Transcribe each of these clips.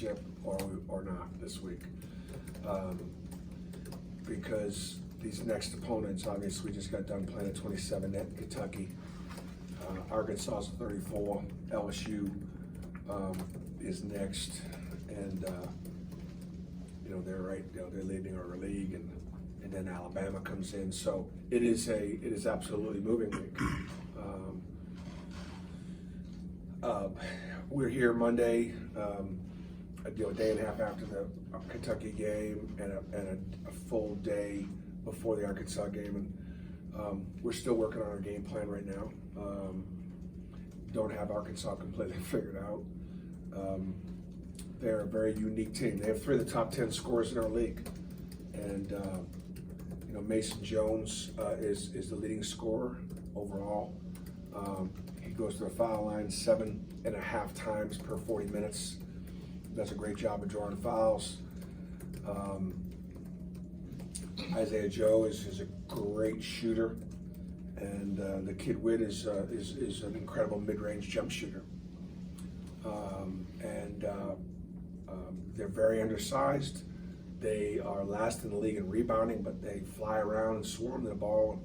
championship or not this week. Because these next opponents, obviously, we just got done playing at 27 at Kentucky. Arkansas is 34. LSU is next, and they're they're leading our league, and then Alabama comes in. So it is absolutely moving week. We're here Monday, a day and a half after the Kentucky game, and a full day before the Arkansas game, and we're still working on our game plan right now. Don't have Arkansas completely figured out. They're a very unique team. They have 3 of the top 10 scorers in our league, and Mason Jones is the leading scorer overall. He goes to the foul line 7.5 times per 40 minutes. Does a great job of drawing fouls. Isaiah Joe is a great shooter, and the kid Witt is an incredible mid-range jump shooter. They're very undersized. They are last in the league in rebounding, but they fly around and swarm the ball.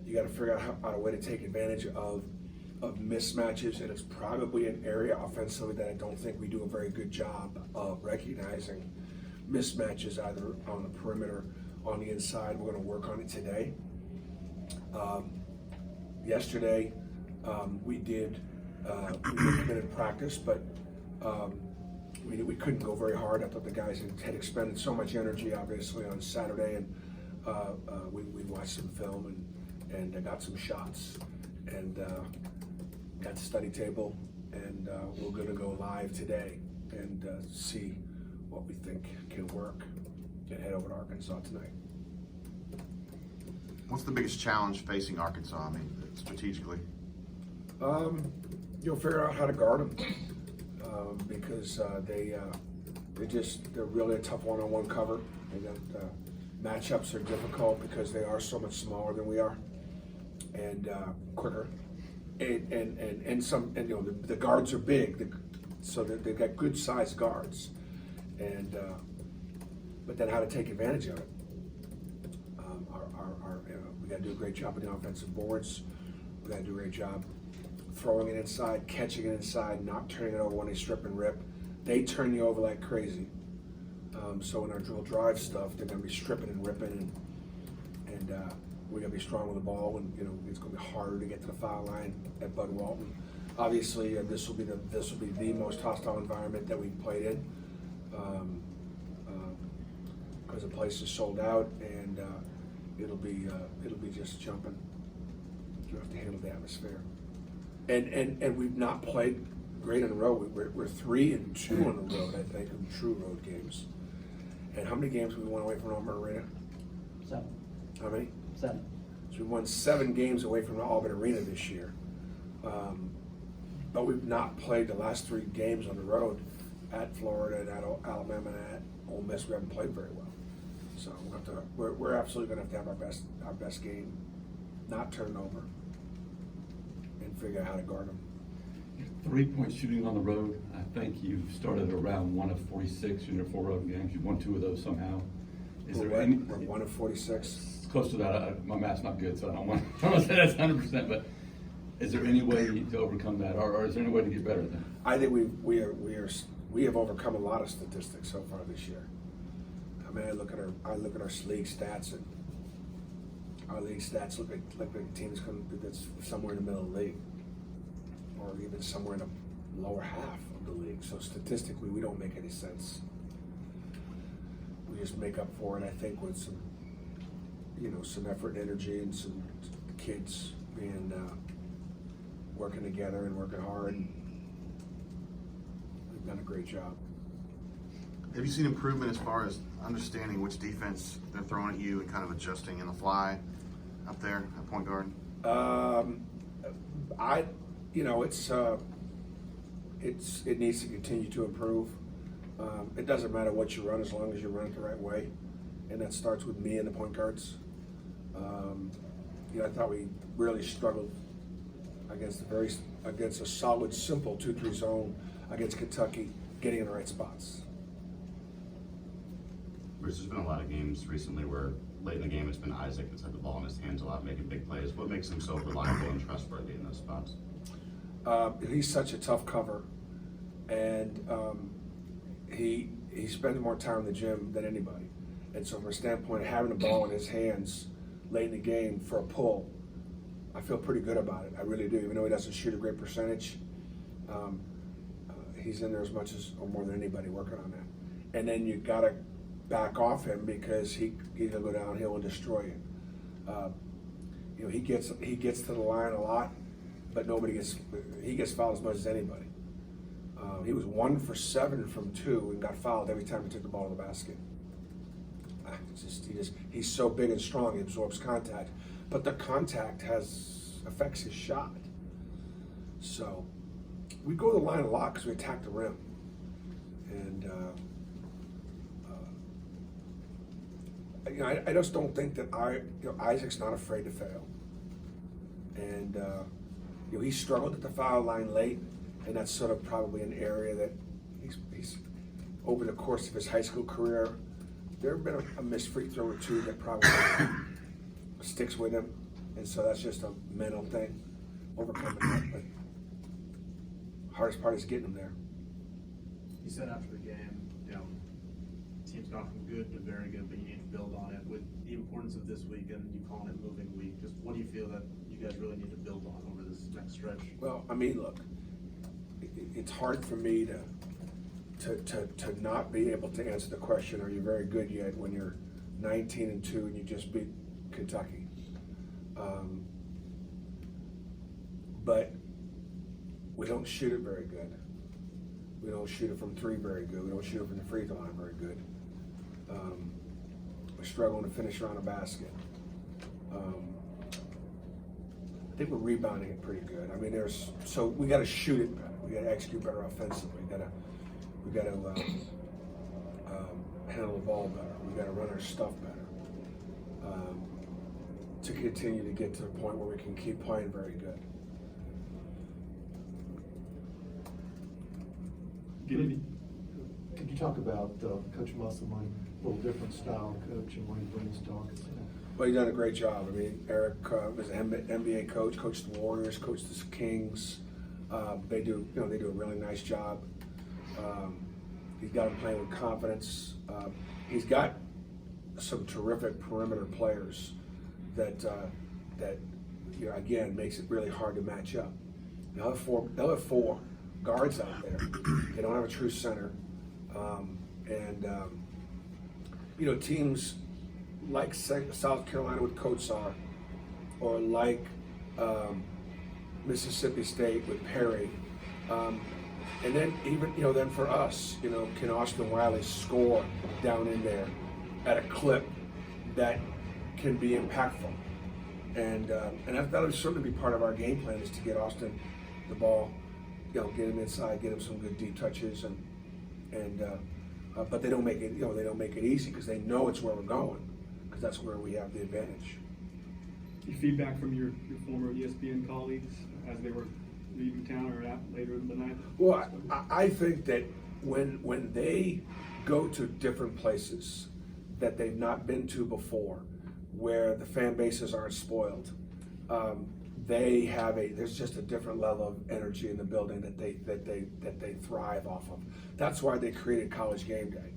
You got to figure out a way to take advantage of mismatches, and it's probably an area offensively that I don't think we do a very good job of recognizing mismatches, either on the perimeter, on the inside. We're going to work on it today. Yesterday, we did committed practice, but we couldn't go very hard. I thought the guys had expended so much energy, obviously, on Saturday, and we watched some film and got some shots, and got the study table, and we're going to go live today and see what we think can work and head over to Arkansas tonight. What's the biggest challenge facing Arkansas, strategically? You'll figure out how to guard them, because they're really a tough one-on-one cover. And matchups are difficult because they are so much smaller than we are, and quicker. And the guards are big, so they've got good sized guards, and but then how to take advantage of it. We got to do a great job on the offensive boards. We got to do a great job throwing it inside, catching it inside, not turning it over when they strip and rip. They turn you over like crazy. So in our drill drive stuff, they're going to be stripping and ripping, and we got to be strong with the ball, and it's going to be harder to get to the foul line at Bud Walton. Obviously, this will be the most hostile environment that we've played in, because the place is sold out, and it'll be just jumping. You have to handle the atmosphere, and we've not played great on the road. We're 3-2 on the road, I think, in true road games. And how many games we won away from Auburn Arena? 7. How many? 7. So we won 7 games away from the Auburn Arena this year. But we've not played the last 3 games on the road at Florida and at Alabama and at Ole Miss. We haven't played very well. So we're absolutely going to have our best game, not turn over, and figure out how to guard them. 3-point shooting on the road. I think you've started around 1 of 46 in your 4 road games. You've won 2 of those somehow. We're 1 of 46. Close to that. My math's not good, so I don't want to say that's 100%. But is there any way to overcome that, or is there any way to get better than that? I think we have overcome a lot of statistics so far this year. I mean, I look at our league stats, and our league stats look like a team that's somewhere in the middle of the league, or even somewhere in the lower half of the league. So statistically, we don't make any sense. We just make up for it, I think, with some effort and energy, and some kids being working together and working hard. We've done a great job. Have you seen improvement as far as understanding which defense they're throwing at you and kind of adjusting in the fly up there at point guard? It needs to continue to improve. It doesn't matter what you run as long as you run it the right way, and that starts with me and the point guards. I thought we really struggled against a solid, simple 2-3 zone against Kentucky, getting in the right spots. There's been a lot of games recently where late in the game it's been Isaac that's had the ball in his hands a lot, making big plays. What makes him so reliable and trustworthy in those spots? He's such a tough cover, and he spends more time in the gym than anybody. And so from a standpoint of having the ball in his hands late in the game for a pull, I feel pretty good about it. I really do. Even though he doesn't shoot a great percentage, he's in there as much as or more than anybody working on that. And then you got to back off him because he'll go downhill and destroy you. He gets to the line a lot, but he gets fouled as much as anybody. He was 1 for 7 from 2 and got fouled every time he took the ball to the basket. He's so big and strong, he absorbs contact, but the contact affects his shot. So we go to the line a lot because we attack the rim, and I just don't think that Isaac's not afraid to fail, and he struggled at the foul line late, and that's sort of probably an area that he's over the course of his high school career. There have been a missed free throw or two that probably sticks with him, and so that's just a mental thing, overcoming that. But hardest part is getting him there. You said after the game, team's gone from good to very good, but you need to build on it. With the importance of this week and you calling it moving week, just what do you feel that you guys really need to build on over this next stretch? Well, I mean, look, it's hard for me to not be able to answer the question, are you very good yet, when you're 19-2 and you just beat Kentucky. But we don't shoot it very good. We don't shoot it from 3 very good. We don't shoot it from the free throw line very good. We're struggling to finish around a basket. I think we're rebounding it pretty good. I mean, so we got to shoot it better. We got to execute better offensively. We got to handle the ball better. We got to run our stuff better to continue to get to the point where we can keep playing very good. Could you talk about Coach Musselman, a little different style of coach and what he brings to Arkansas? Well, he's done a great job. I mean, Eric was an NBA coach, coached the Warriors, coached the Kings. They do a really nice job. He's got him playing with confidence. He's got some terrific perimeter players that again makes it really hard to match up. They'll have four guards out there. They don't have a true center, teams like South Carolina with Kotsar, or like Mississippi State with Perry. And then even, then for us, can Austin Wiley score down in there at a clip that can be impactful? And that'll certainly be part of our game plan, is to get Austin the ball, get him inside, get him some good deep touches, but they don't make it, they don't make it easy because they know it's where we're going, because that's where we have the advantage. Your feedback from your former ESPN colleagues as they were leaving town or out later in the night? Well, I think that when they go to different places that they've not been to before, where the fan bases aren't spoiled, there's just a different level of energy in the building that they thrive off of. That's why they created College Game Day.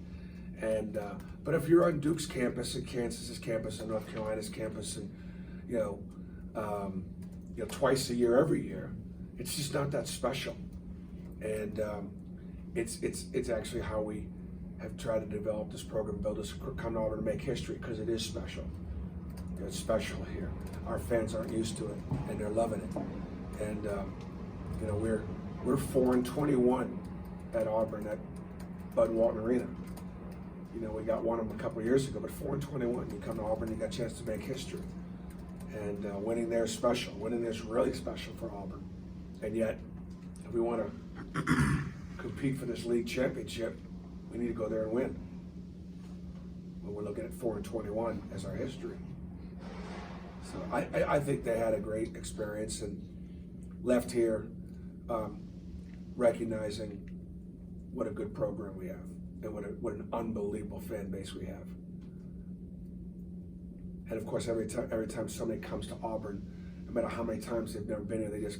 And but if you're on Duke's campus and Kansas's campus and North Carolina's campus, and twice a year, every year, it's just not that special. And it's actually how we have tried to develop this program, build this, come to Auburn to make history, because it is special. It's special here. Our fans aren't used to it, and they're loving it. And we're 4-21 at Auburn at Bud Walton Arena. We got one of them a couple of years ago, but 4-21. You come to Auburn, you got a chance to make history. And winning there is special. Winning there is really special for Auburn. And yet, if we want to compete for this league championship, we need to go there and win. When we're looking at 4-21 as our history. So I think they had a great experience and left here recognizing what a good program we have. and what an unbelievable fan base we have. And of course, every time somebody comes to Auburn, no matter how many times they've never been here,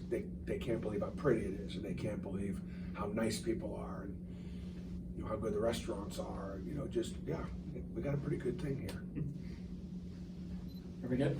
they can't believe how pretty it is, and they can't believe how nice people are, and you know how good the restaurants are. You know, just we got a pretty good thing here. Very good.